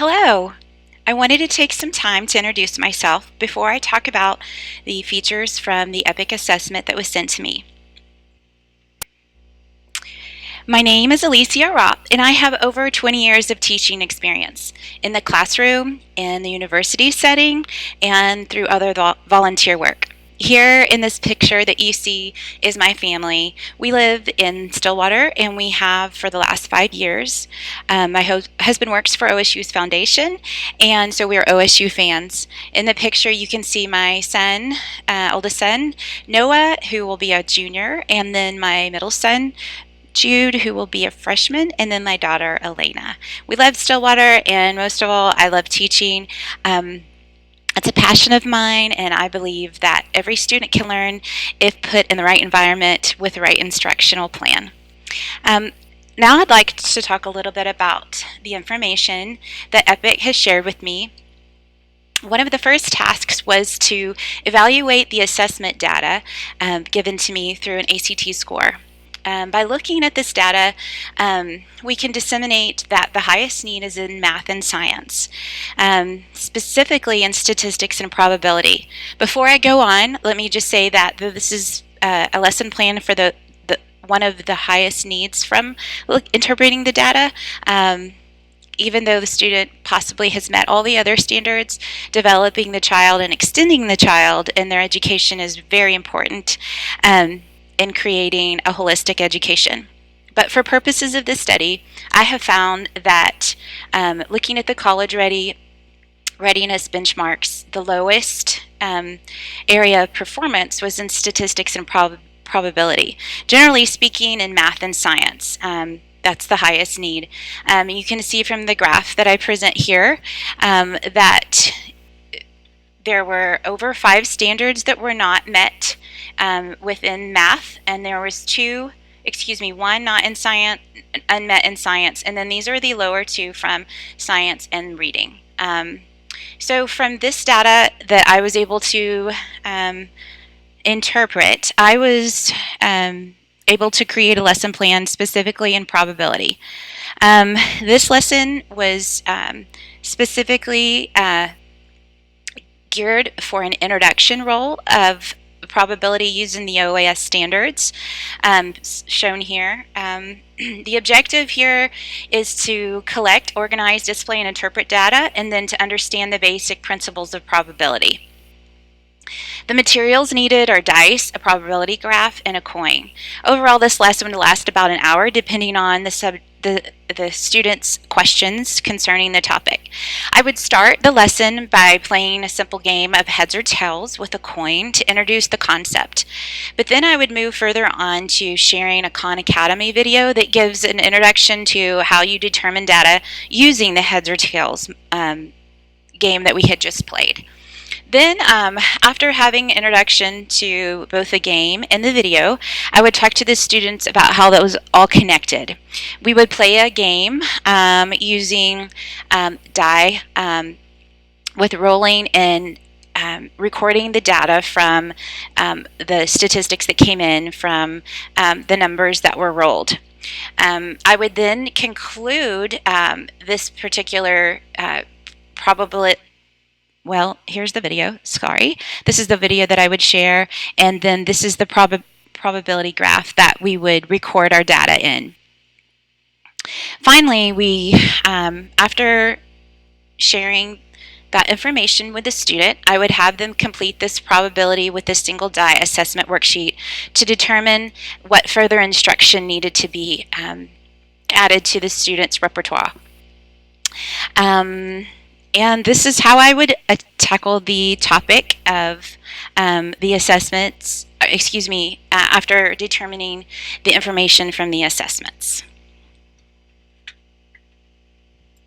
Hello! I wanted to take some time to introduce myself before I talk about the features from the EPIC assessment that was sent to me. My name is Alicia Aropp, and I have over 20 years of teaching experience in the classroom, in the university setting, and through other volunteer work. Here in this picture that you see is my family. We live in Stillwater, and we have for the last 5 years. My husband works for OSU's foundation, and so we're OSU fans. In the picture, you can see my son, oldest son, Noah, who will be a junior, and then my middle son, Jude, who will be a freshman, and then my daughter, Elena. We love Stillwater, and most of all, I love teaching. It's a passion of mine, and I believe that every student can learn if put in the right environment with the right instructional plan. Now I'd like to talk a little bit about the information that EPIC has shared with me. One of the first tasks was to evaluate the assessment data given to me through an ACT score. By looking at this data, we can disseminate that the highest need is in math and science, specifically in statistics and probability. Before I go on, let me just say that this is a lesson plan for the one of the highest needs from interpreting the data. Even though the student possibly has met all the other standards, developing the child and extending the child in their education is very important in creating a holistic education. But for purposes of this study, I have found that looking at the college readiness benchmarks, the lowest area of performance was in statistics and probability. Generally speaking, in math and science. That's the highest need. You can see from the graph that I present here that there were over 5 standards that were not met within math, and there was one not in science, unmet in science, and then these are the lower 2 from science and reading. So from this data that I was able to interpret, I was able to create a lesson plan specifically in probability. This lesson was specifically geared for an introduction role of probability using the OAS standards shown here. The objective here is to collect, organize, display, and interpret data, and then to understand the basic principles of probability. The materials needed are dice, a probability graph, and a coin. Overall, this lesson will last about an hour, depending on the students' questions concerning the topic. I would start the lesson by playing a simple game of heads or tails with a coin to introduce the concept. But then I would move further on to sharing a Khan Academy video that gives an introduction to how you determine data using the heads or tails game that we had just played. Then, after having an introduction to both the game and the video, I would talk to the students about how that was all connected. We would play a game using die with rolling and recording the data from the statistics that came in from the numbers that were rolled. I would then conclude this particular probability. Well, here's the video. Sorry. This is the video that I would share, and then this is the probability graph that we would record our data in. Finally, we, after sharing that information with the student, I would have them complete this probability with a single die assessment worksheet to determine what further instruction needed to be added to the student's repertoire. And this is how I would tackle the topic of the assessments, after determining the information from the assessments.